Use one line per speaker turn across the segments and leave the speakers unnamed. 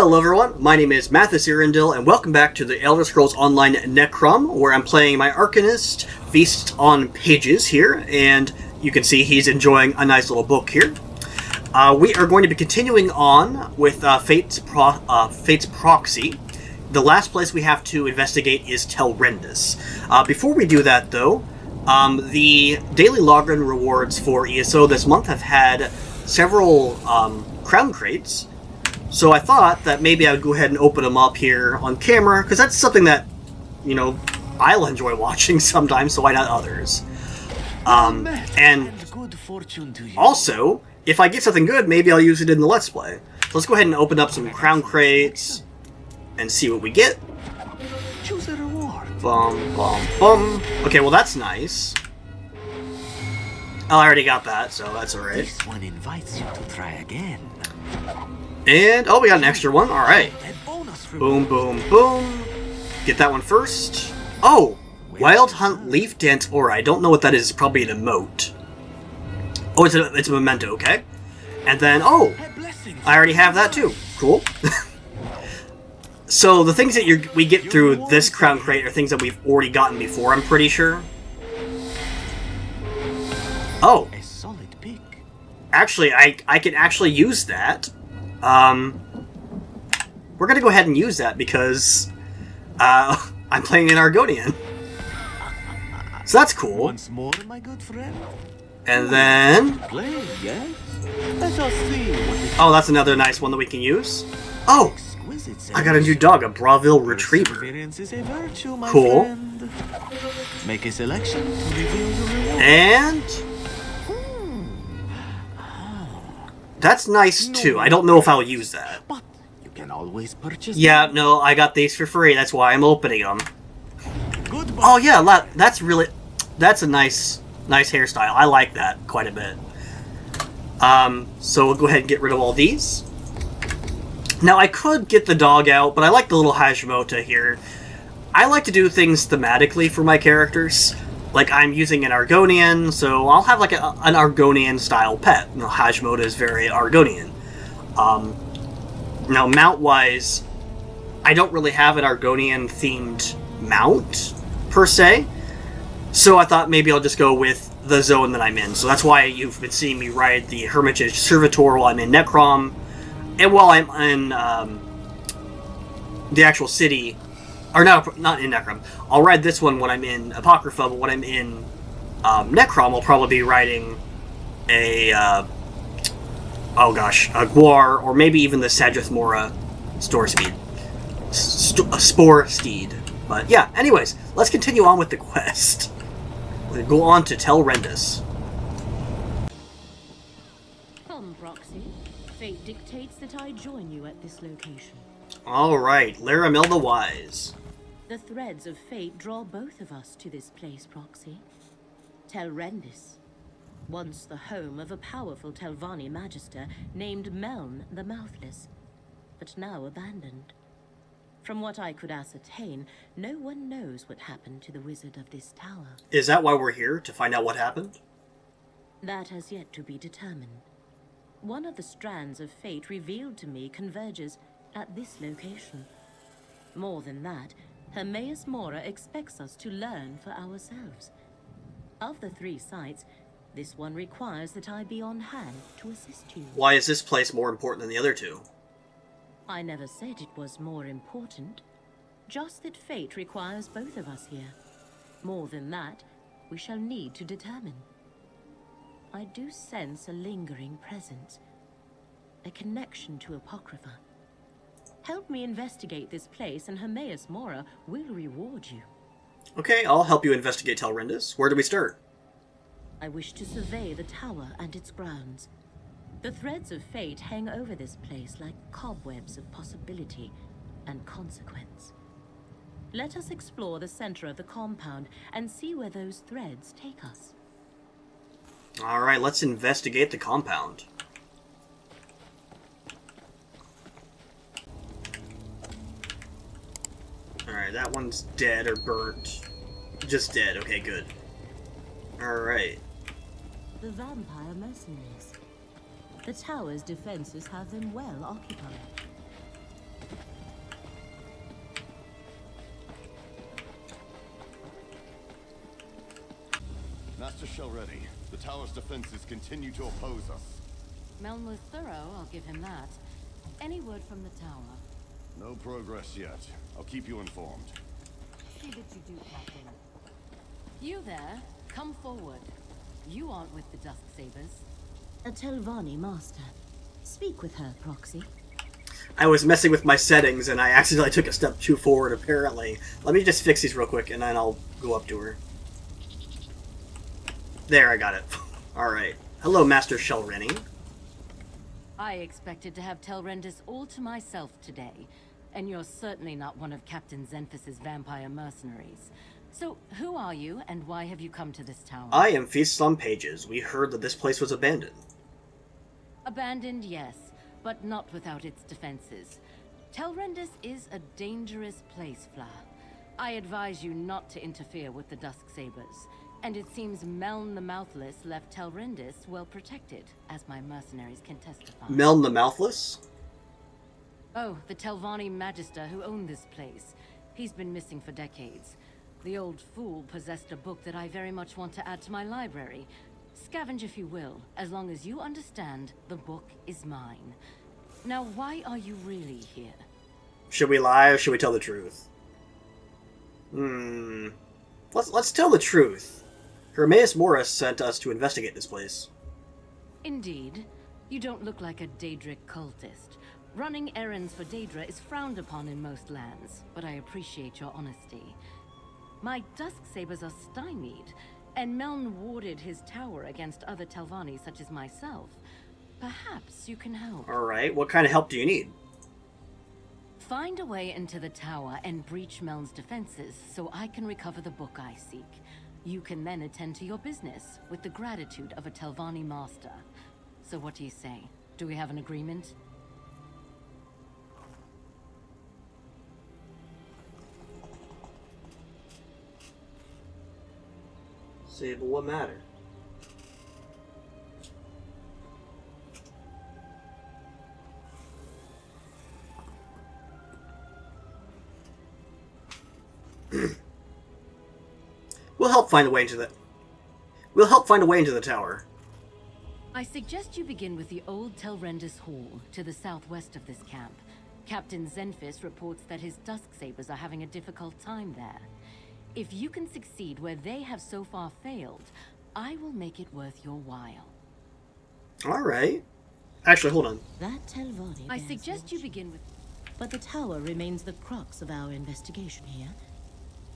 Hello everyone, my name is Mathis Irindil, and welcome back to the Elder Scrolls Online Necrom, where I'm playing my Arcanist, Feast on Pages here, and you can see he's enjoying a nice little book here. We are going to be continuing on with Fate's Proxy. The last place we have to investigate is Telrendis. Before we do that, though, the daily login rewards for ESO this month have had several crown crates. So I thought that maybe I would go ahead and open them up here on camera, because that's something that, you know, I'll enjoy watching sometimes, so why not others? And also, if I get something good, maybe I'll use it in the Let's Play. So let's go ahead and open up some crown crates and see what we get.
Choose a reward.
Bum, bum, bum. Okay, well that's nice. Oh, I already got that, so that's alright.
This one invites you to try again.
And, oh, we got an extra one. Alright. Boom, boom, boom. Get that one first. Oh! Wild Hunt Leaf Dance Aura. I don't know what that is. It's probably an emote. Oh, it's a memento, okay. And then, oh! I already have that too. Cool. So, the things that we get through this crown crate are things that we've already gotten before, I'm pretty sure. Oh.
A solid pick.
Actually, I can actually use that. We're gonna go ahead and use that because I'm playing an Argonian. So that's cool.
Once more, my good friend.
And then...
Play, yes? Let us see what it
Oh, that's another nice one that we can use. Oh! I got a new dog, a Bravil Retriever.
Perseverance is a virtue, my
Cool.
friend. Make a selection to reveal the reward.
And... that's nice too. I don't know if I'll use that.
But you can always purchase
Yeah,
them.
no, I got these for free. That's why I'm opening them.
Goodbye.
Oh yeah, that's a nice hairstyle. I like that quite a bit. So we'll go ahead and get rid of all these. Now I could get the dog out, but I like the little Hashimota here. I like to do things thematically for my characters. Like, I'm using an Argonian, so I'll have like an Argonian style pet. You know, Hashimota is very Argonian. Now mount wise, I don't really have an Argonian themed mount per se. So I thought maybe I'll just go with the zone that I'm in. So that's why you've been seeing me ride the Hermitage Servitor while I'm in Necrom. And while I'm in the actual city, or not in Necrom, I'll ride this one when I'm in Apocrypha, but when I'm in Necrom, I'll probably be riding a, a Guar, or maybe even the Sadrith Mora Spore Steed. But yeah, anyways, let's continue on with the quest. We'll go on to Telrendis.
Come, Proxy. Fate dictates that I join you at this location.
Alright, Laramil the Wise.
The threads of fate draw both of us to this place, Proxy. Telrendis, once the home of a powerful Telvanni magister named Meln the Mouthless, but now abandoned. From what I could ascertain, no one knows what happened to the wizard of this tower.
Is that why we're here? To find out what happened?
That has yet to be determined. One of the strands of fate revealed to me converges at this location. More than that, Hermaeus Mora expects us to learn for ourselves. Of the three sites, this one requires that I be on hand to assist you.
Why is this place more important than the other two?
I never said it was more important. Just that fate requires both of us here. More than that, we shall need to determine. I do sense a lingering presence. A connection to Apocrypha. Help me investigate this place and Hermaeus Mora will reward you.
Okay, I'll help you investigate Telrendis. Where do we start?
I wish to survey the tower and its grounds. The threads of fate hang over this place like cobwebs of possibility and consequence. Let us explore the center of the compound and see where those threads take us.
Alright, let's investigate the compound. Alright, that one's dead or burnt. Just dead, okay, good. Alright.
The vampire mercenaries. The tower's defenses have them well occupied.
Master Shelretti, the tower's defenses continue to oppose us.
Meln was thorough, I'll give him that. Any word from the tower?
No progress yet. I'll keep you informed.
See that you do, Captain. You there, come forward. You aren't with the Dusksabers.
A Telvanni master. Speak with her, Proxy.
I was messing with my settings and I accidentally took a step too forward, apparently. Let me just fix these real quick and then I'll go up to her. There, I got it. Alright. Hello, Master Shelretti.
I expected to have Telrendis all to myself today, and you're certainly not one of Captain Zenfis's vampire mercenaries. So, who are you, and why have you come to this tower?
I am Feast on Pages. We heard that this place was abandoned.
Abandoned, yes, but not without its defenses. Telrendis is a dangerous place, Fla. I advise you not to interfere with the Dusksabers. And it seems Meln the Mouthless left Telrendis well protected, as my mercenaries can testify.
Meln the Mouthless?
Oh, the Telvanni Magister who owned this place. He's been missing for decades. The old fool possessed a book that I very much want to add to my library. Scavenge if you will, as long as you understand the book is mine. Now, why are you really here?
Should we lie or should we tell the truth? Let's tell the truth. Hermaeus Morris sent us to investigate this place.
Indeed. You don't look like a Daedric cultist. Running errands for Daedra is frowned upon in most lands, but I appreciate your honesty. My Dusksabers are stymied, and Meln warded his tower against other Telvanni such as myself. Perhaps you can help.
Alright, what kind of help do you need?
Find a way into the tower and breach Meln's defenses so I can recover the book I seek. You can then attend to your business with the gratitude of a Telvanni master. So what do you say? Do we have an agreement?
Sable, what matter? We'll help find a way into the tower.
I suggest you begin with the old Telrendis Hall to the southwest of this camp. Captain Zenfis reports that his Dusksabers are having a difficult time there. If you can succeed where they have so far failed, I will make it worth your while.
Alright. Actually, hold on.
That Telvanni
I
bears
suggest you
watch.
begin with...
But the tower remains the crux of our investigation here.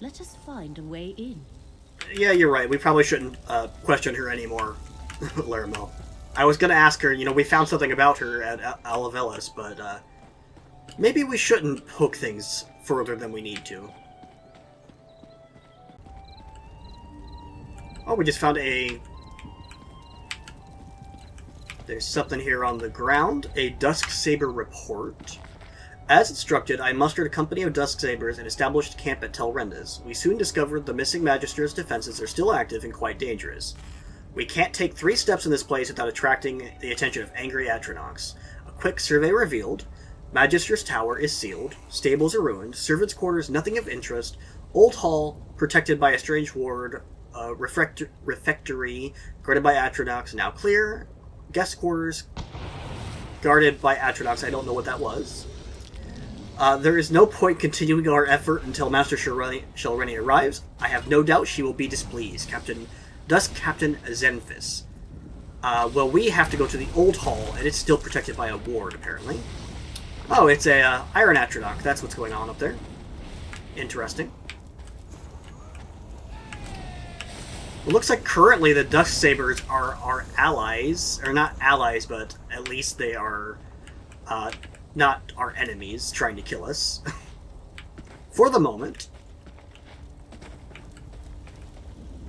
Let us find a way in.
Yeah, you're right. We probably shouldn't question her anymore, Laramel. I was going to ask her, we found something about her at Alavelis, but maybe we shouldn't poke things further than we need to. Oh, we just found There's something here on the ground. A Dusksaber report. As instructed, I mustered a company of Dusksabers and established camp at Telrendis. We soon discovered the missing Magister's defenses are still active and quite dangerous. We can't take 3 steps in this place without attracting the attention of angry Atronachs. A quick survey revealed, Magister's tower is sealed, stables are ruined, servants' quarters nothing of interest, old hall protected by a strange ward, refectory guarded by Atronachs now clear, guest quarters guarded by Atronachs, I don't know what that was. There is no point continuing our effort until Master Shelretti arrives. I have no doubt she will be displeased. Captain Zenfis. Well, we have to go to the old hall, and it's still protected by a ward, apparently. Oh, it's a Iron Atronach. That's what's going on up there. Interesting. It looks like currently the Dusksabers are our allies. Or not allies, but at least they are not our enemies trying to kill us. For the moment.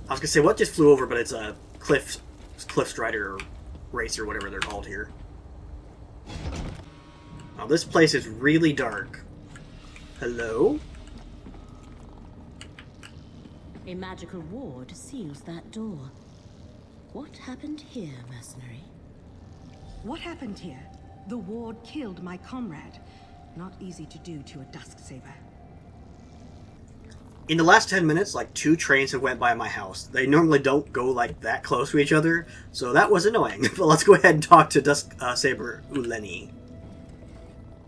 I was gonna say, what just flew over, but it's a Cliff Strider racer, whatever they're called here. Now, this place is really dark. Hello?
A magical ward seals that door. What happened here, mercenary?
What happened here? The ward killed my comrade. Not easy to do to a Dusksaber.
In the last 10 minutes, like 2 trains have went by my house. They normally don't go like that close to each other, so that was annoying. But let's go ahead and talk to Dusk Saber Uleni.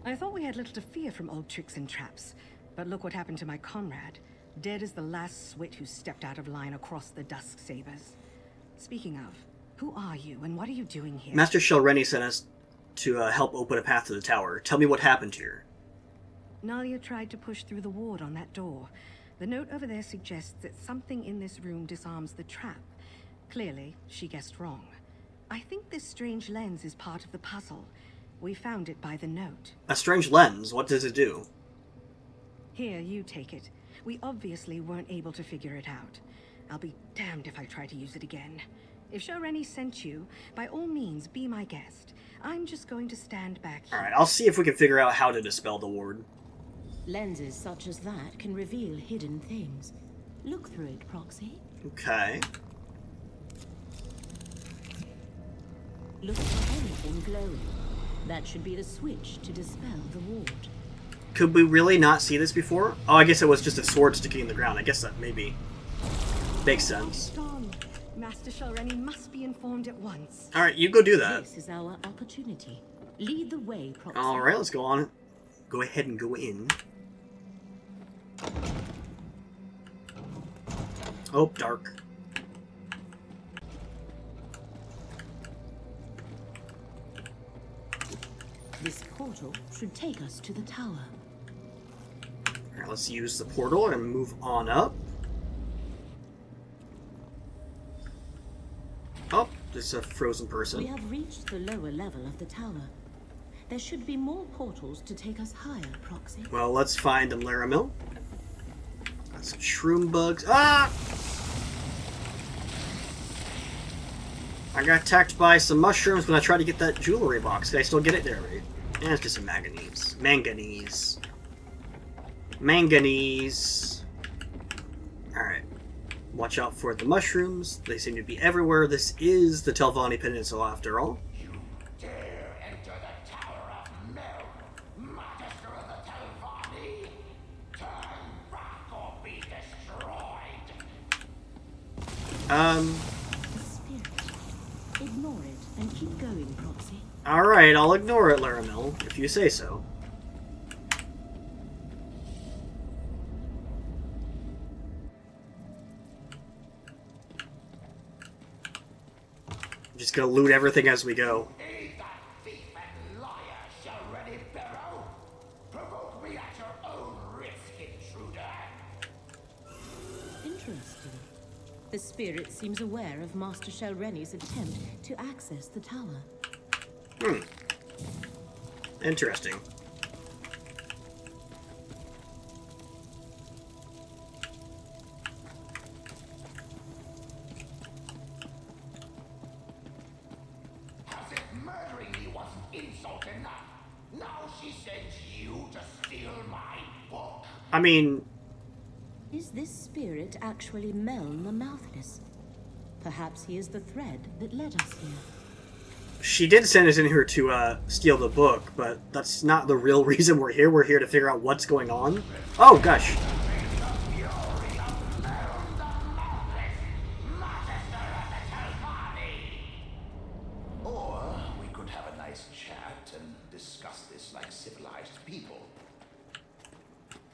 I thought we had little to fear from old tricks and traps, but look what happened to my comrade. Dead as the last swit who stepped out of line across the Dusk Sabers. Speaking of, who are you and what are you doing here?
Master Shelreni sent us to help open a path to the tower. Tell me what happened here.
Nalia tried to push through the ward on that door. The note over there suggests that something in this room disarms the trap. Clearly, she guessed wrong. I think this strange lens is part of the puzzle. We found it by the note.
A strange lens? What does it do?
Here, you take it. We obviously weren't able to figure it out. I'll be damned if I try to use it again. If Shelreni sent you, by all means, be my guest. I'm just going to stand back here.
Alright, I'll see if we can figure out how to dispel the ward.
Lenses such as that can reveal hidden things. Look through it, Proxy.
Okay.
Look for anything glowing. That should be the switch to dispel the ward.
Could we really not see this before? Oh, I guess it was just a sword sticking in the ground. I guess that maybe makes sense.
Storm. Master Shelreni must be informed at once.
Alright, you go do that.
This is our opportunity. Lead the way, Proxy.
Alright, let's go on. Go ahead and go in. Oh, dark.
This portal should take us to the tower.
Alright, let's use the portal and move on up. Oh, there's a frozen
We
person.
have reached the lower level of the tower. There should be more portals to take us higher, Proxy.
Well, let's find the Laramil. Got some shroom bugs. Ah! I got attacked by some mushrooms when I tried to get that jewelry box. Did I still get it there, right? And it's just some manganese. Manganese. Manganese. Alright. Watch out for the mushrooms. They seem to be everywhere. This is the Telvanni Peninsula, after all.
You dare enter the Tower of Mel, Magister of the Telvanni? Turn back or be destroyed.
The spirit. Ignore it and keep going, Proxy.
Alright, I'll ignore it, Laramil, if you say so. I'm just gonna loot everything as we go.
Aid that thief and liar, Shelreni Barrow. Provoke me at your own risk, intruder.
Interesting. The spirit seems aware of Master Shelreni's attempt to access the tower.
Interesting.
As if murdering me wasn't insult enough. Now she sends you to steal my book.
I mean,
Is this spirit actually Meln the Mouthless? Perhaps he is the thread that led us here.
she did send us in here to steal the book, but that's not the real reason we're here. We're here to figure out what's going on. Oh, gosh.
Or we could have a nice chat and discuss this like civilized people.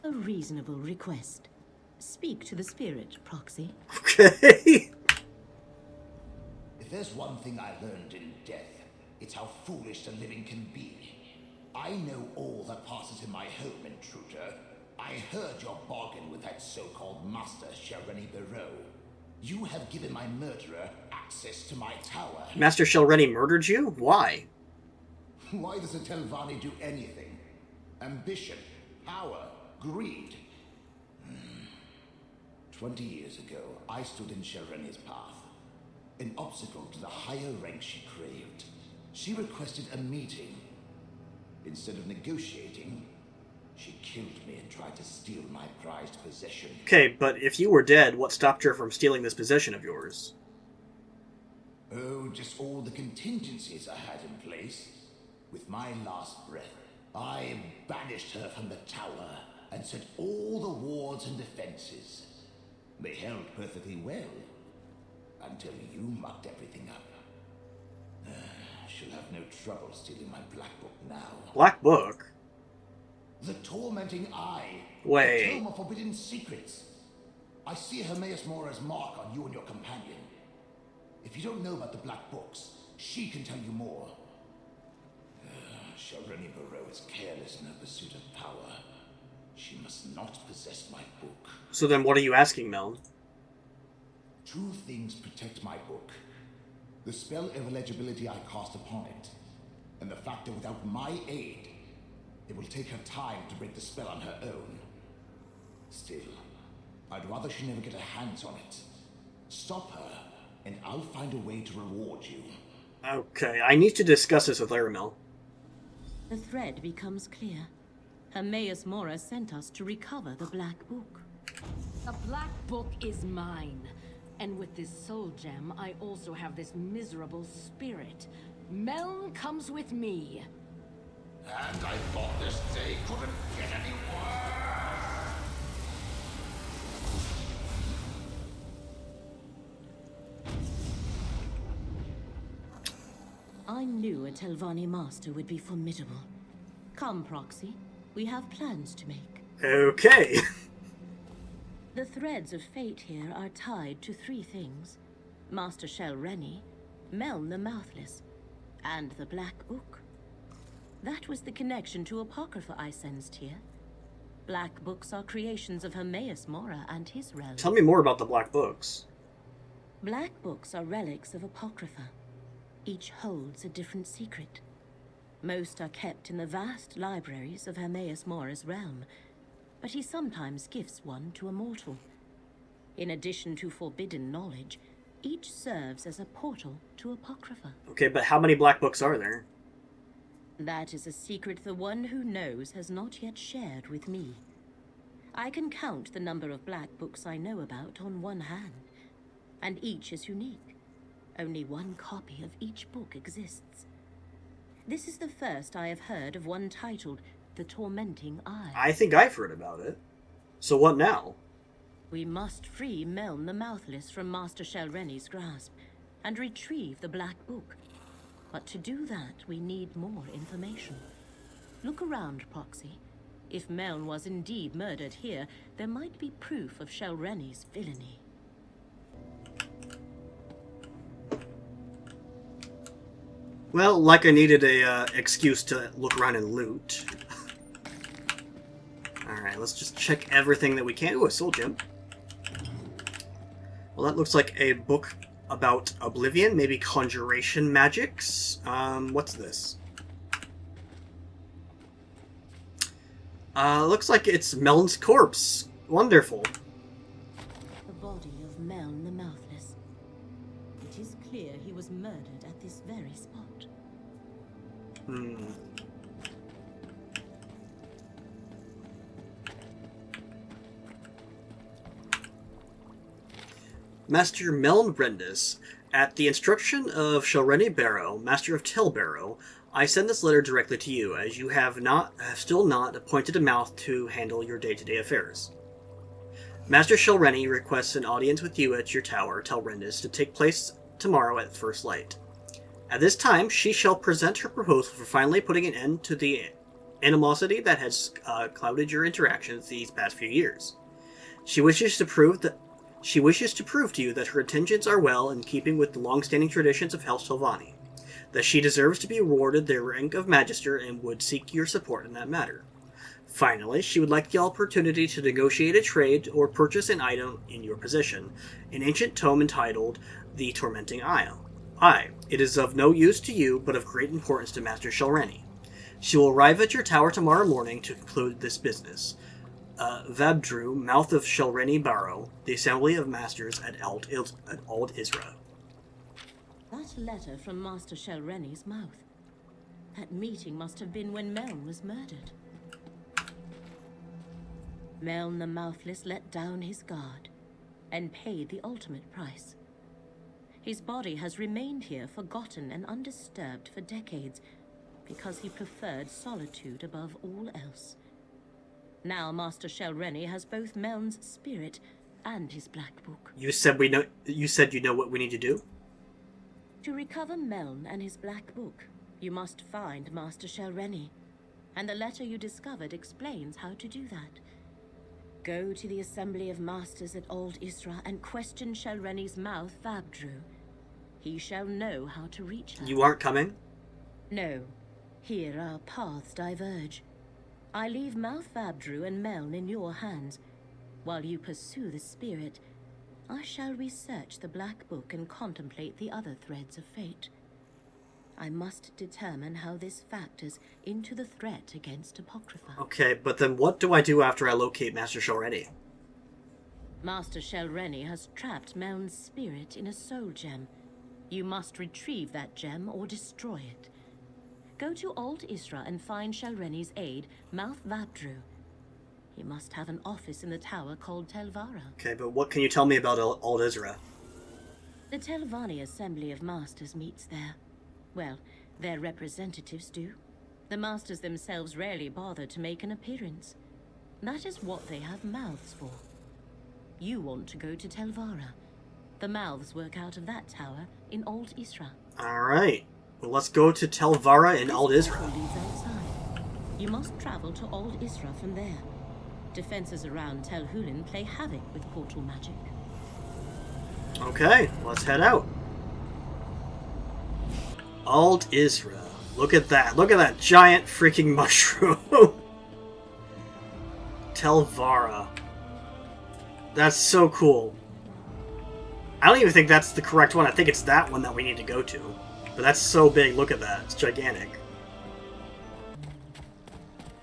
A reasonable request. Speak to the spirit, Proxy.
Okay.
If there's one thing I learned in death, it's how foolish the living can be. I know all that passes in my home, intruder. I heard your bargain with that so-called Master Shelreni Barrow. You have given my murderer access to my tower.
Master Shelreni murdered you? Why?
Why does the Telvanni do anything? Ambition, power, greed. 20 years ago, I stood in Shelreni's path. An obstacle to the higher rank she craved. She requested a meeting. Instead of negotiating, she killed me and tried to steal my prized possession.
Okay, but if you were dead, what stopped her from stealing this possession of yours?
Oh, just all the contingencies I had in place. With my last breath, I banished her from the tower. and set all the wards and defenses. They held perfectly well, until you mucked everything up. She'll have no trouble stealing my black book now.
Black book?
The Tormenting Eye.
Wait.
The Tome of Forbidden Secrets. I see Hermaeus Mora's mark on you and your companion. If you don't know about the black books, she can tell you more. Shalreni Barrow is careless in her pursuit of power. She must not possess my book.
So then what are you asking, Mel?
Two things protect my book. The spell of illegibility I cast upon it, and the fact that without my aid, it will take her time to break the spell on her own. Still, I'd rather she never get her hands on it. Stop her, and I'll find a way to reward you.
Okay, I need to discuss this with Aramil.
The thread becomes clear. Hermaeus Mora sent us to recover the Black Book.
The Black Book is mine. And with this soul gem, I also have this miserable spirit. Meln comes with me.
And I thought this day couldn't get any worse.
I knew a Telvanni master would be formidable. Come, Proxy. We have plans to make.
Okay.
The threads of fate here are tied to three things. Master Shalreni, Meln the Mouthless, and the Black Book. That was the connection to Apocrypha I sensed here. Black Books are creations of Hermaeus Mora and his realm.
Tell me more about the Black Books.
Black Books are relics of Apocrypha. Each holds a different secret. Most are kept in the vast libraries of Hermaeus Mora's realm, but he sometimes gifts one to a mortal. In addition to forbidden knowledge, each serves as a portal to Apocrypha.
Okay, but how many Black Books are there?
That is a secret the one who knows has not yet shared with me. I can count the number of Black Books I know about on one hand, and each is unique. Only one copy of each book exists. This is the first I have heard of one titled The Tormenting Eye.
I think I've heard about it. So what now?
We must free Meln the Mouthless from Master Shalreni's grasp and retrieve the Black Book. But to do that, we need more information. Look around, Proxy. If Meln was indeed murdered here, there might be proof of Shalreni's villainy.
Well, like I needed a excuse to look around and loot. Alright, let's just check everything that we can. Ooh, a soul gem. Well, that looks like a book about Oblivion, maybe conjuration magics. What's this? Looks like it's Meln's corpse. Wonderful.
The body of Meln the Mouthless. It is clear he was murdered at this very spot.
Master Meln Brendis, at the instruction of Shalreni Barrow, Master of Tel Barrow, I send this letter directly to you, as you have still not appointed a mouth to handle your day-to-day affairs. Master Shalreni requests an audience with you at your tower, Tel Brendis, to take place tomorrow at first light. At this time, she shall present her proposal for finally putting an end to the animosity that has clouded your interactions these past few years. She wishes to prove to you that her intentions are well in keeping with the long-standing traditions of House Telvanni, that she deserves to be awarded the rank of Magister and would seek your support in that matter. Finally, she would like the opportunity to negotiate a trade or purchase an item in your possession, an ancient tome entitled The Tormenting Eye. It is of no use to you, but of great importance to Master Shalreni. She will arrive at your tower tomorrow morning to conclude this business. Vabdru, Mouth of Shalreni Barrow, the Assembly of Masters at Ald Isra.
That letter from Master Shalreni's mouth. That meeting must have been when Meln was murdered. Meln the Mouthless let down his guard and paid the ultimate price. His body has remained here forgotten and undisturbed for decades because he preferred solitude above all else. Now Master Shelreni has both Meln's spirit and his Black Book.
You said we know. You said you know what we need to do.
To recover Meln and his Black Book, you must find Master Shelreni, and the letter you discovered explains how to do that. Go to the Assembly of Masters at Old Isra and question Shelreni's mouth, Vabdru. He shall know how to reach her.
You aren't coming?
No. Here our paths diverge. I leave Mouth Vabdru and Meln in your hands. While you pursue the spirit, I shall research the Black Book and contemplate the other threads of fate. I must determine how this factors into the threat against Apocrypha.
Okay, but then what do I do after I locate Master Shelreni?
Master Shelreni has trapped Meln's spirit in a soul gem. You must retrieve that gem or destroy it. Go to Old Isra and find Shelreni's aide, Mouth Vabdru. He must have an office in the tower called Telvara.
Okay, but what can you tell me about Old Isra?
The Telvanni Assembly of Masters meets there. Well, their representatives do. The Masters themselves rarely bother to make an appearance. That is what they have mouths for. You want to go to Telvara. The mouths work out of that tower in Old Isra.
Alright. Well, let's go to Telvara in Old
This
Isra.
portal leads outside. You must travel to Old Isra from there. Defenses around Tel Hulin play havoc with portal magic.
Okay, let's head out. Old Isra. Look at that. Look at that giant freaking mushroom. Telvara. That's so cool. I don't even think that's the correct one. I think it's that one that we need to go to. But that's so big. Look at that. It's gigantic.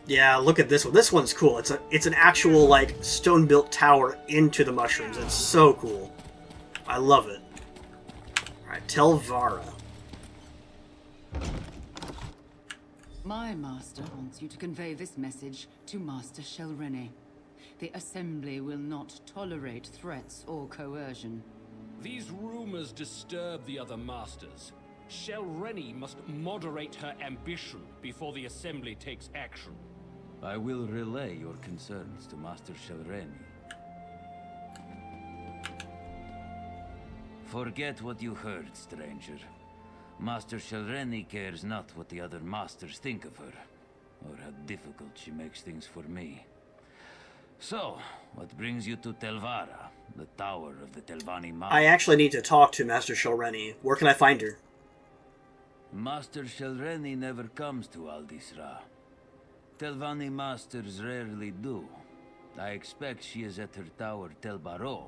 Yeah, look at this one. This one's cool. It's an actual, like, stone-built tower into the mushrooms. It's so cool. I love it. Alright, Telvara.
My master wants you to convey this message to Master Shelreni. The Assembly will not tolerate threats or coercion.
These rumors disturb the other masters. Shelreni must moderate her ambition before the Assembly takes action.
I will relay your concerns to Master Shelreni. Forget what you heard, stranger. Master Shelreni cares not what the other masters think of her, or how difficult she makes things for me. So, what brings you to Telvara, the tower of the Telvanni Mouth?
I actually need to talk to Master Shelreni. Where can I find her?
Master Shelreni never comes to Aldisra. Telvanni masters rarely do. I expect she is at her tower Telbaro,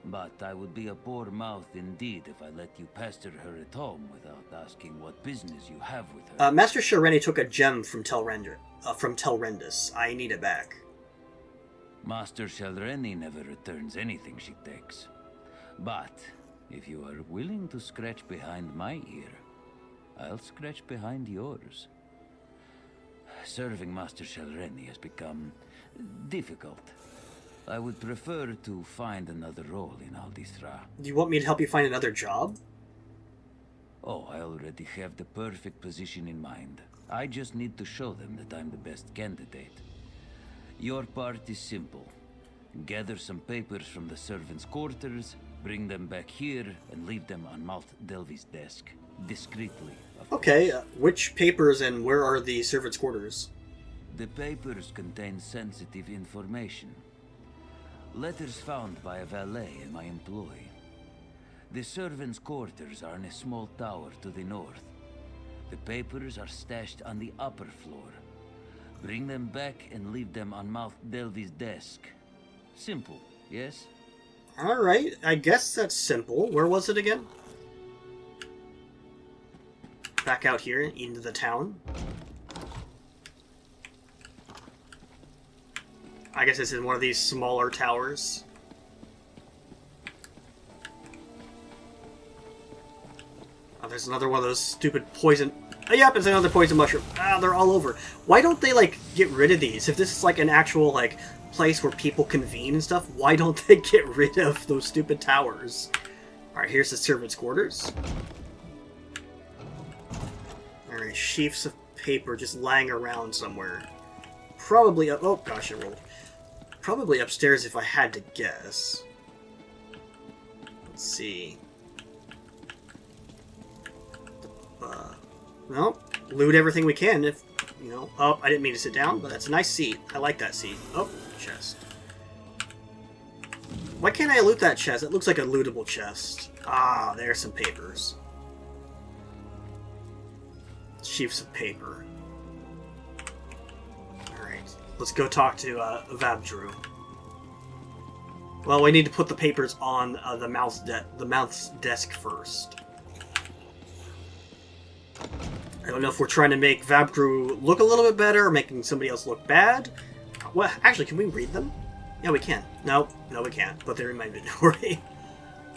but I would be a poor mouth indeed if I let you pester her at home without asking what business you have with her.
Master Shelreni took a gem from Telrendis. I need it back.
Master Shelreni never returns anything she takes. But if you are willing to scratch behind my ear, I'll scratch behind yours. Serving Master Shelreni has become difficult. I would prefer to find another role in Aldisra.
Do you want me to help you find another job?
Oh, I already have the perfect position in mind. I just need to show them that I'm the best candidate. Your part is simple. Gather some papers from the servants' quarters, bring them back here, and leave them on Malt Delvi's desk. Discreetly, of
Okay,
course.
which papers and where are the servants' quarters?
The papers contain sensitive information. Letters found by a valet in my employ. The servants' quarters are in a small tower to the north. The papers are stashed on the upper floor. Bring them back and leave them on Mouth Delvi's desk. Simple, yes?
Alright, I guess that's simple. Where was it again? Back out here into the town. I guess it's in one of these smaller towers. Oh, there's another one of those stupid poison... Oh, yep, it's another poison mushroom. Ah, they're all over. Why don't they, like, get rid of these? If this is, like, an actual, like, place where people convene and stuff, why don't they get rid of those stupid towers? Alright, here's the servants' quarters. Alright, sheafs of paper just lying around somewhere. probably... Oh, gosh, I rolled. Probably upstairs if I had to guess. Let's see. Well, loot everything we can if, you know... Oh, I didn't mean to sit down, but that's a nice seat. I like that seat. Oh, chest. Why can't I loot that chest? It looks like a lootable chest. Ah, there's some papers. Sheafs of paper. Alright, let's go talk to Vabdru. Well, we need to put the papers on the mouth's desk first. I don't know if we're trying to make Vabdru look a little bit better or making somebody else look bad. Well, actually, can we read them? Yeah, we can. No, we can't. But they're in my inventory.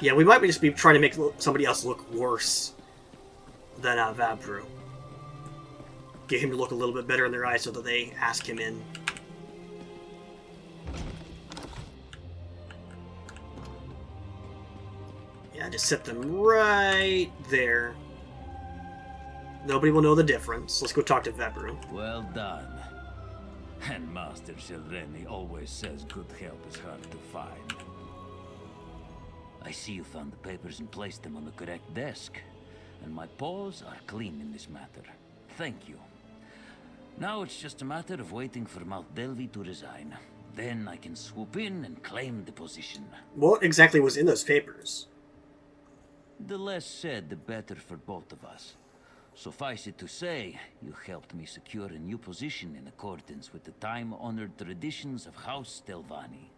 Yeah, we might just be trying to make somebody else look worse than Vabdru. Get him to look a little bit better in their eyes so that they ask him in. Yeah, just set them right there. Nobody will know the difference. Let's go talk to Vabdru.
Well done. And Master Shelreni always says good help is hard to find. I see you found the papers and placed them on the correct desk. And my paws are clean in this matter. Thank you. Now it's just a matter of waiting for Mount Delvi to resign. Then I can swoop in and claim the position.
What exactly was in those papers?
The less said, the better for both of us. Suffice it to say, you helped me secure a new position in accordance with the time-honored traditions of House Telvanni.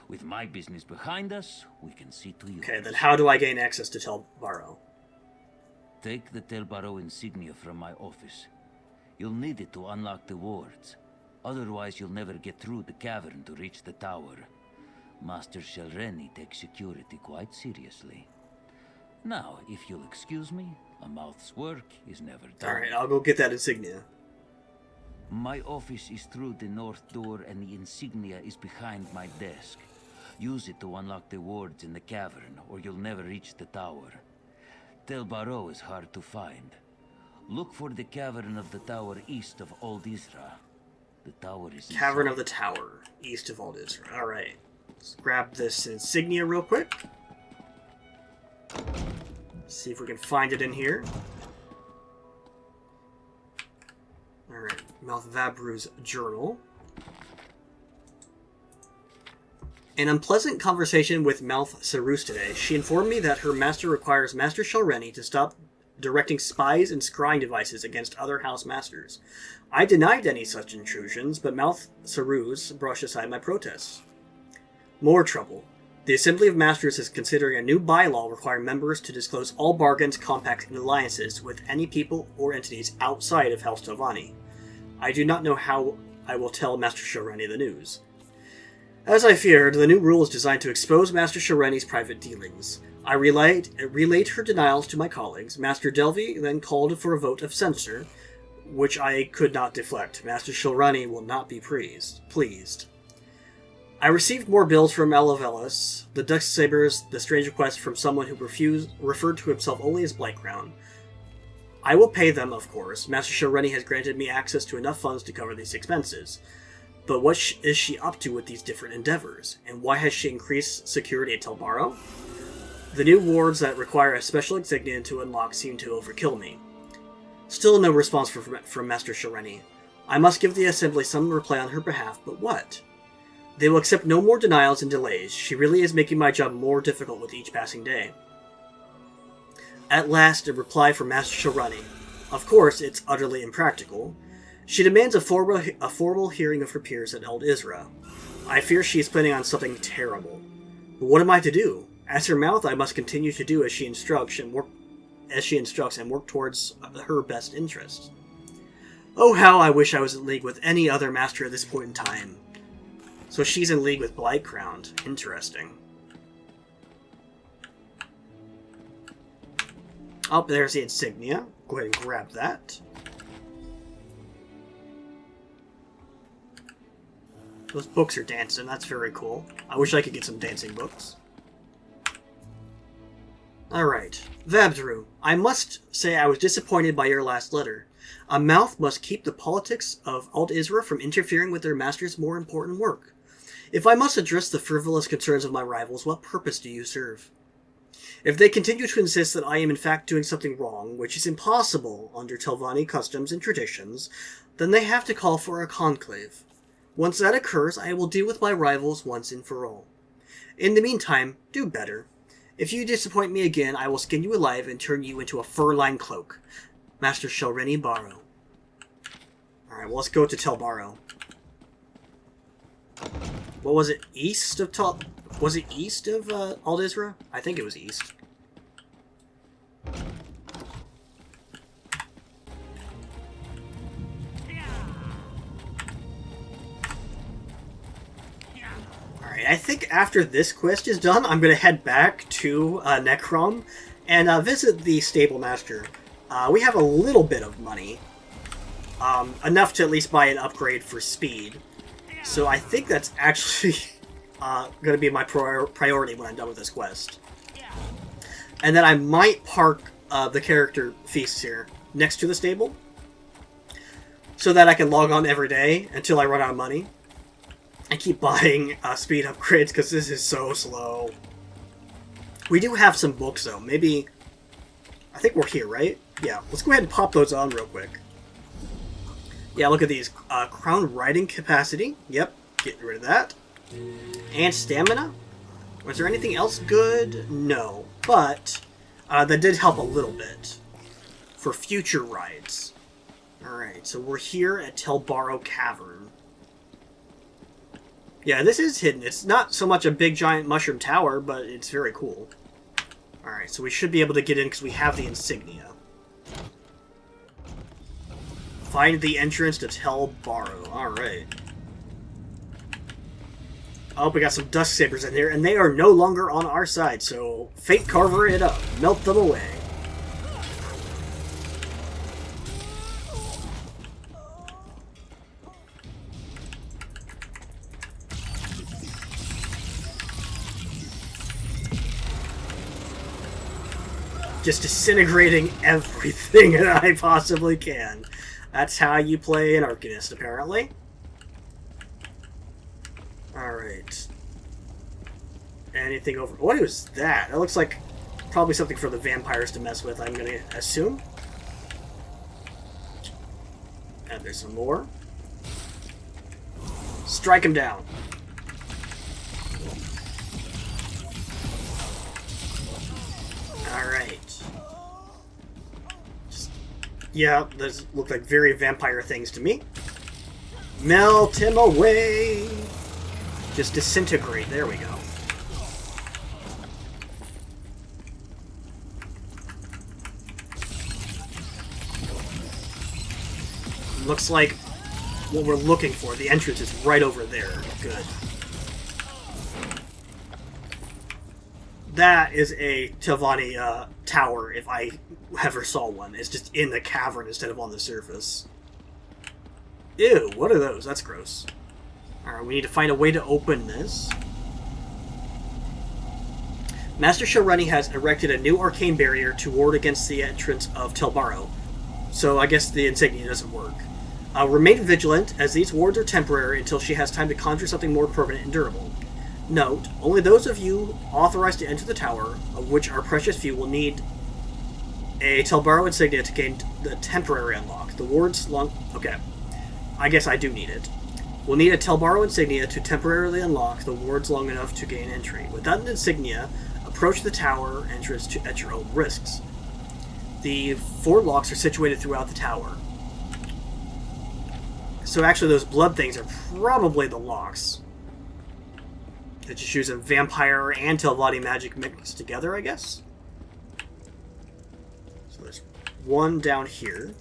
With my business behind us, we can see to yours.
Okay, then how do I gain access to Tel Baro?
Take the Tel Baro insignia from my office. You'll need it to unlock the wards. Otherwise, you'll never get through the cavern to reach the tower. Master Shelreni takes security quite seriously. Now, if you'll excuse me, a mouth's work is never done.
Alright, I'll go get that insignia.
My office is through the north door and the insignia is behind my desk. Use it to unlock the wards in the cavern, or you'll never reach the tower. Tel Baro is hard to find. Look for the cavern of the tower east of Old Isra. The tower is
Cavern of the Tower, east of Old Isra. Alright. Let's grab this insignia real quick. See if we can find it in here. Alright, Mouth Vabru's journal. An unpleasant conversation with Mouth Sarus today. She informed me that her master requires Master Shelreni to stop directing spies and scrying devices against other house masters. I denied any such intrusions, but Mouth Sarus brushed aside my protests. More trouble. The Assembly of Masters is considering a new bylaw requiring members to disclose all bargains, compacts, and alliances with any people or entities outside of House Telvanni. I do not know how I will tell Master Shelreni the news. As I feared, the new rule is designed to expose Master Shelreni's private dealings. I relayed her denials to my colleagues. Master Delvi then called for a vote of censure, which I could not deflect. Master Shelreni will not be pleased. I received more bills from Elavelis, the Dusk Sabers, the strange request from someone who referred to himself only as Blightcrown. I will pay them, of course. Master Shelreni has granted me access to enough funds to cover these expenses. But what is she up to with these different endeavors? And why has she increased security at Tel Baro? The new wards that require a special insignia to unlock seem to overkill me. Still no response from Master Shelreni. I must give the Assembly some reply on her behalf, but what? They will accept no more denials and delays. She really is making my job more difficult with each passing day. At last, a reply from Master Shelreni. Of course, it's utterly impractical. She demands a formal hearing of her peers at Old Isra. I fear she is planning on something terrible. But what am I to do? As her mouth, I must continue to do as she instructs and work towards her best interests. Oh, how I wish I was in league with any other master at this point in time. So she's in league with Blightcrown. Interesting. Oh, there's the insignia. Go ahead and grab that. Those books are dancing. That's very cool. I wish I could get some dancing books. Alright. Vabdru, I must say I was disappointed by your last letter. A mouth must keep the politics of Alt Isra from interfering with their master's more important work. If I must address the frivolous concerns of my rivals, what purpose do you serve? If they continue to insist that I am in fact doing something wrong, which is impossible under Telvanni customs and traditions, then they have to call for a conclave. Once that occurs, I will deal with my rivals once and for all. In the meantime, do better. If you disappoint me again, I will skin you alive and turn you into a fur-lined cloak. Master Shelreni Barrow. Alright, well, let's go to Tel Barrow. What was it? East of Was it east of Alt Isra? I think it was east. Alright, I think after this quest is done, I'm going to head back to Necrom and visit the Stable Master. We have a little bit of money. Enough to at least buy an upgrade for speed. So I think that's actually going to be my priority when I'm done with this quest. And then I might park the character feasts here next to the stable, so that I can log on every day until I run out of money. And keep buying speed upgrades, because this is so slow. We do have some books, though. Maybe... I think we're here, right? Yeah, let's go ahead and pop those on real quick. Yeah, look at these. Crown riding capacity. Yep, getting rid of that. And stamina. Was there anything else good? No. But that did help a little bit for future rides. Alright, so we're here at Tel Barrow Cavern. Yeah, this is hidden. It's not so much a big giant mushroom tower, but it's very cool. Alright, so we should be able to get in because we have the insignia. Find the entrance to Tel Barrow. Alright. Oh, we got some Dusk Sabers in here, and they are no longer on our side, so Fate Carver it up. Melt them away. Just disintegrating everything that I possibly can. That's how you play an Arcanist, apparently. Alright. Anything over... What was that? That looks like probably something for the vampires to mess with, I'm going to assume. And there's some more. Strike him down. Alright. Yeah, those look like very vampire things to me. Melt him away! Just disintegrate. There we go. Looks like what we're looking for. The entrance is right over there. Good. That is a Telvanni tower, if I ever saw one. It's just in the cavern instead of on the surface. Ew, what are those? That's gross. Alright, we need to find a way to open this. Master Shelreni has erected a new arcane barrier to ward against the entrance of Tel Barrow, so I guess the insignia doesn't work. Remain vigilant, as these wards are temporary until she has time to conjure something more permanent and durable. Note, only those of you authorized to enter the tower, of which are precious few, will need a Tel Barrow insignia to gain the temporary unlock. The wards long... Okay. I guess I do need it. We'll need a Tel Barrow insignia to temporarily unlock the wards long enough to gain entry. Without an insignia, approach the tower entrance at your own risks. The 4 locks are situated throughout the tower. So actually those blood things are probably the locks. That just use a vampire and Telvanni magic mixed together, I guess? So there's one down here.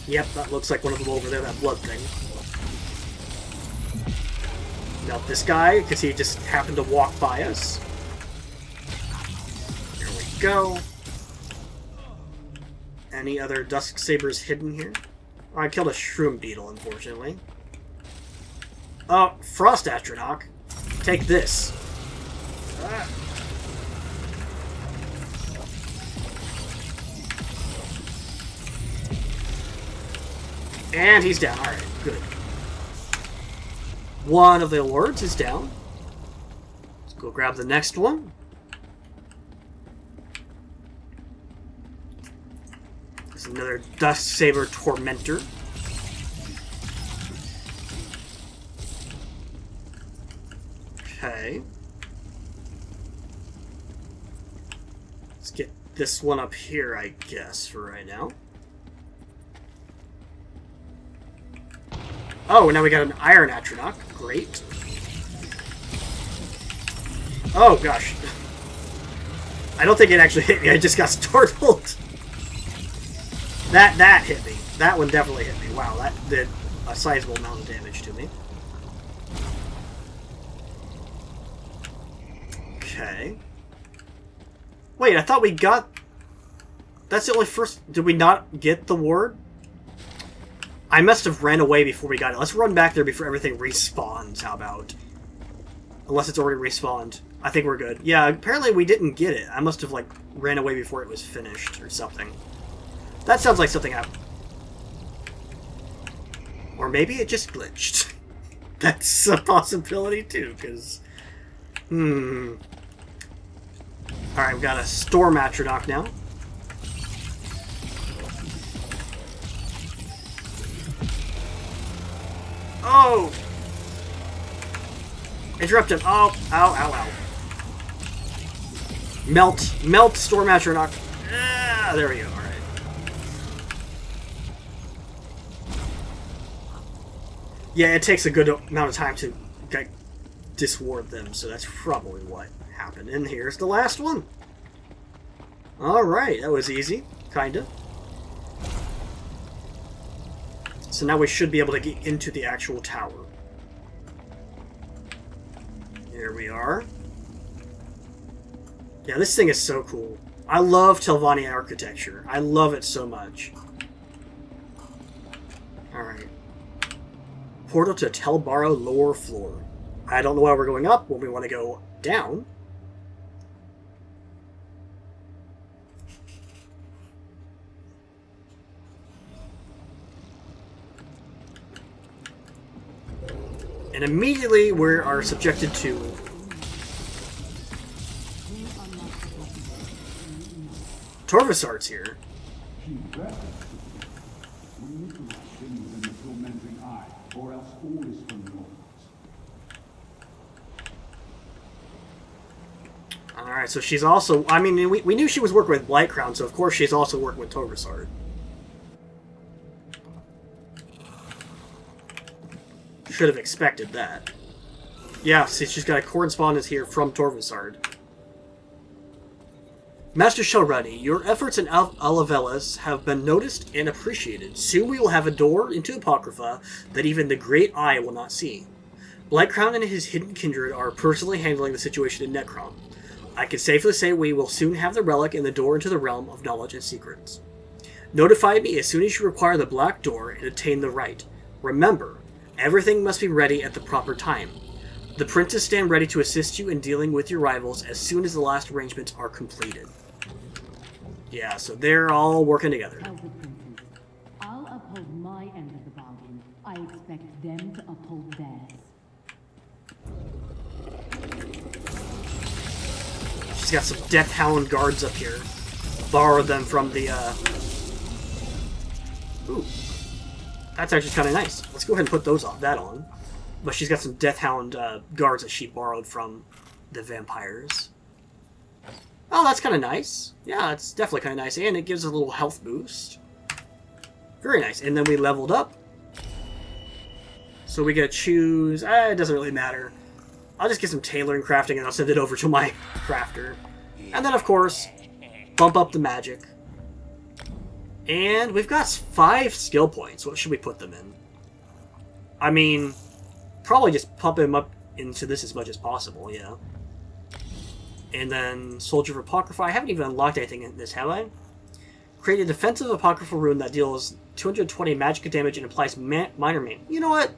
Yep, that looks like one of them over there, that blood thing. Now this guy, because he just happened to walk by us. There we go. Any other Dusk Sabers hidden here? Oh, I killed a shroom beetle, unfortunately. Oh, Frost Astronaut. Take this. Ah. And he's down. Alright, good. One of the lords is down. Let's go grab the next one. There's another Dusksaber Tormentor. Okay. Let's get this one up here, I guess, for right now. Oh, now we got an Iron Atronach. Great. Oh, gosh. I don't think it actually hit me. I just got startled. That hit me. That one definitely hit me. Wow, that did a sizable amount of damage to me. Okay. Wait, I thought we got... That's the only first... Did we not get the ward? I must have ran away before we got it. Let's run back there before everything respawns, how about? Unless it's already respawned. I think we're good. Yeah, apparently we didn't get it. I must have, like, ran away before it was finished or something. That sounds like something happened. Or maybe it just glitched. That's a possibility, too, because... Alright, we've got a Storm Atronach now. Oh! Interrupt him. Oh, ow, ow, ow. Melt. Melt, Storm Atronach. Ah, there we go. Alright. Yeah, it takes a good amount of time to disward them, so that's probably what happened. And here's the last one. Alright, that was easy. Kinda. So now we should be able to get into the actual tower. Here we are. Yeah, this thing is so cool. I love Telvanni architecture. I love it so much. Alright. Portal to Telbaro lower floor. I don't know why we're going up when we want to go down. And immediately we are subjected to Torvasart's here. Alright, so she's also... I mean, we knew she was working with Blightcrown, so of course she's also working with Torvasart. Should have expected that. Yeah, see, she's got a correspondence here from Torvasart. Master Shelrunny, your efforts in Alavelas have been noticed and appreciated. Soon we will have a door into Apocrypha that even the Great Eye will not see. Blightcrown and his hidden kindred are personally handling the situation in Necrom. I can safely say we will soon have the relic and the door into the realm of knowledge and secrets. Notify me as soon as you require the Black Door and attain the right. Remember, everything must be ready at the proper time. The princes stand ready to assist you in dealing with your rivals as soon as the last arrangements are completed. Yeah, so they're all working together.
Tell the princes, I'll uphold my end of the bargain. I expect them to uphold theirs.
She's got some Death Hound guards up here. Borrowed them from the, Ooh. That's actually kind of nice. Let's go ahead and put that on. But she's got some Death Hound guards that she borrowed from the vampires. Oh, that's kind of nice. Yeah, it's definitely kind of nice. And it gives a little health boost. Very nice. And then we leveled up. So we get to choose... it doesn't really matter. I'll just get some tailoring crafting and I'll send it over to my crafter. And then, of course, bump up the magic. And we've got 5 skill points. What should we put them in? I mean, probably just pump him up into this as much as possible, yeah. And then Soldier of Apocrypha. I haven't even unlocked anything in this, have I? Create a defensive Apocryphal rune that deals 220 magic damage and applies minor maim. You know what?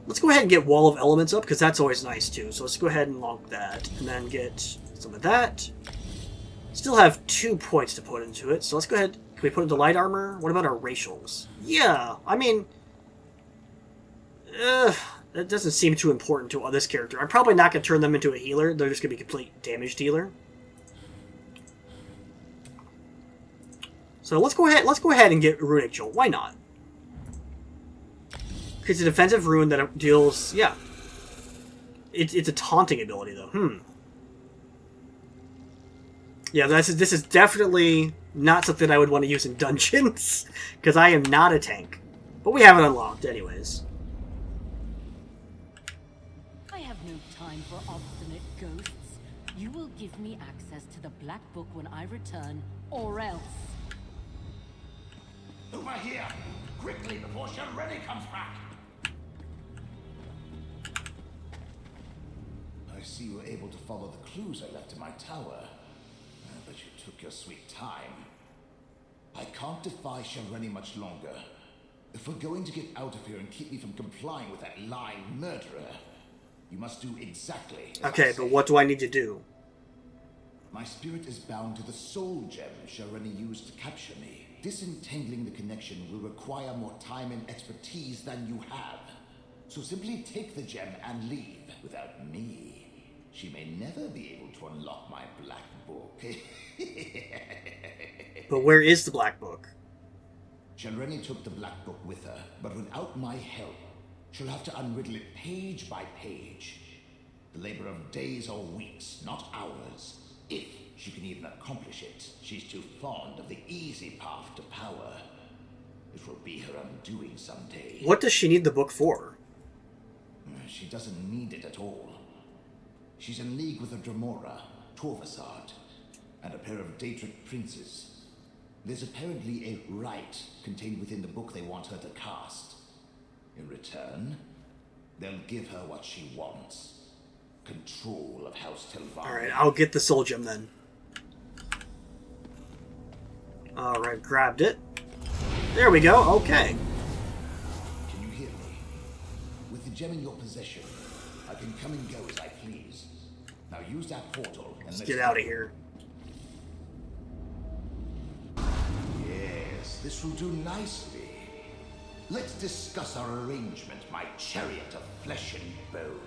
Let's go ahead and get Wall of Elements up, because that's always nice, too. So let's go ahead and lock that. And then get some of that. Still have 2 points to put into it, so let's go ahead. Can we put into light armor? What about our racials? Yeah, I mean... that doesn't seem too important to this character. I'm probably not going to turn them into a healer. They're just going to be a complete damage dealer. So let's go ahead and get Runic Jolt. Why not? It's a defensive rune that deals... Yeah. It's a taunting ability, though. Yeah, this is definitely not something I would want to use in dungeons, because I am not a tank. But we have it unlocked, anyways.
I have no time for obstinate ghosts. You will give me access to the Black Book when I return, or else.
Over here! Quickly, before Shelreni comes back! I see you were able to follow the clues I left in my tower. But you took your sweet time. I can't defy Shelreni much longer. If we're going to get out of here and keep me from complying with that lying murderer, you must do exactly as
Okay,
I
but
say.
what do I need to do?
My spirit is bound to the soul gem Shelreni used to capture me. Disentangling the connection will require more time and expertise than you have. So simply take the gem and leave. Without me, she may never be able to unlock my Black Book.
But where is the Black Book?
Shelreni took the Black Book with her, but without my help, she'll have to unriddle it page by page. The labor of days or weeks, not hours. If she can even accomplish it, she's too fond of the easy path to power. It will be her undoing someday.
What does she need the book for?
She doesn't need it at all. She's in league with a Dremora, Torvasard, and a pair of Daedric princes. There's apparently a rite contained within the book they want her to cast. In return, they'll give her what she wants. Control of House Telvanni.
Alright, I'll get the soul gem then. Alright, grabbed it. There we go, okay.
Can you hear me? With the gem in your possession, I can come and go as I please. Now use that portal and
Let's get out of here.
Yes, this will do nicely. Let's discuss our arrangement, my chariot of flesh and bone.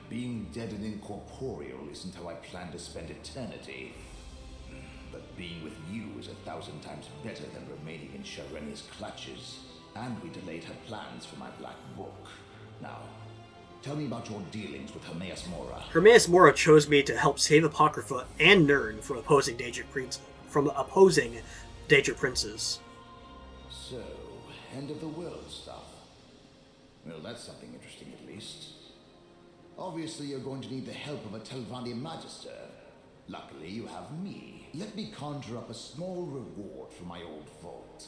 Being dead and incorporeal isn't how I plan to spend eternity. But being with you is 1,000 times better than remaining in Shelreni's clutches. And we delayed her plans for my Black Book. Now, tell me about your dealings with Hermaeus Mora.
Hermaeus Mora chose me to help save Apocrypha and Nirn from opposing Daedric princes.
So, end of the world stuff. Well, that's something interesting at least. Obviously, you're going to need the help of a Telvanni Magister. Luckily, you have me. Let me conjure up a small reward for my old vault.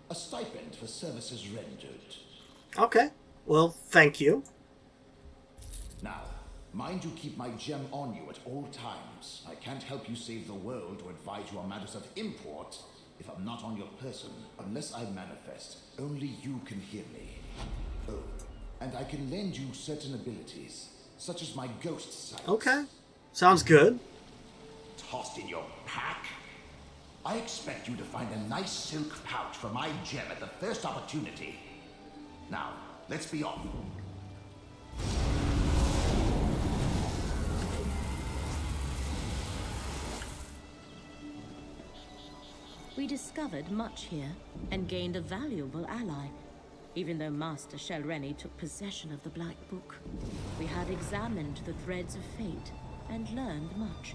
A stipend for services rendered.
Okay, well, thank you.
Now, mind you keep my gem on you at all times. I can't help you save the world or advise you on matters of import if I'm not on your person. Unless I manifest, only you can hear me. Oh, and I can lend you certain abilities, such as my ghost sight.
Okay, sounds good.
Tossed in your pack? I expect you to find a nice silk pouch for my gem at the first opportunity. Now, let's be off.
We discovered much here, and gained a valuable ally. Even though Master Shelreni took possession of the Black Book, we had examined the threads of fate, and learned much.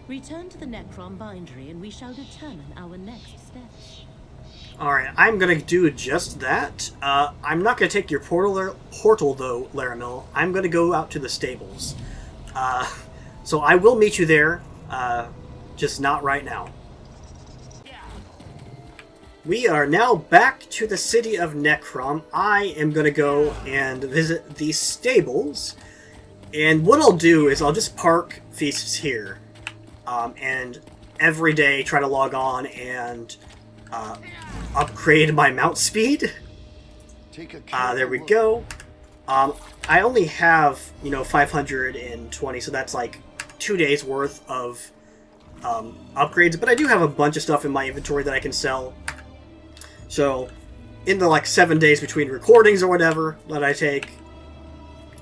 Return to the Necrom bindery, and we shall determine our next steps.
Alright, I'm gonna do just that. I'm not gonna take your portal though, Laramil. I'm gonna go out to the stables. So I will meet you there, just not right now. We are now back to the city of Necrom. I am gonna go and visit the stables. And what I'll do is I'll just park Feasts here. And every day try to log on and upgrade my mount speed. There we go. I only have, 520, so that's like 2 days worth of upgrades, but I do have a bunch of stuff in my inventory that I can sell. So, in the like 7 days between recordings or whatever that I take,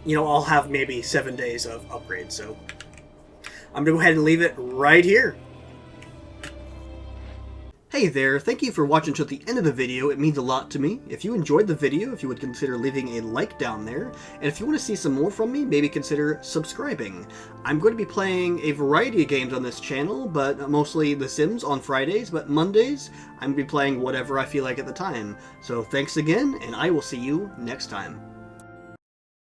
I'll have maybe 7 days of upgrades. So, I'm going to go ahead and leave it right here. Hey there, thank you for watching to the end of the video. It means a lot to me. If you enjoyed the video, if you would consider leaving a like down there, and if you want to see some more from me, maybe consider subscribing. I'm going to be playing a variety of games on this channel, but mostly The Sims on Fridays, but Mondays, I'm going to be playing whatever I feel like at the time. So thanks again, and I will see you next time.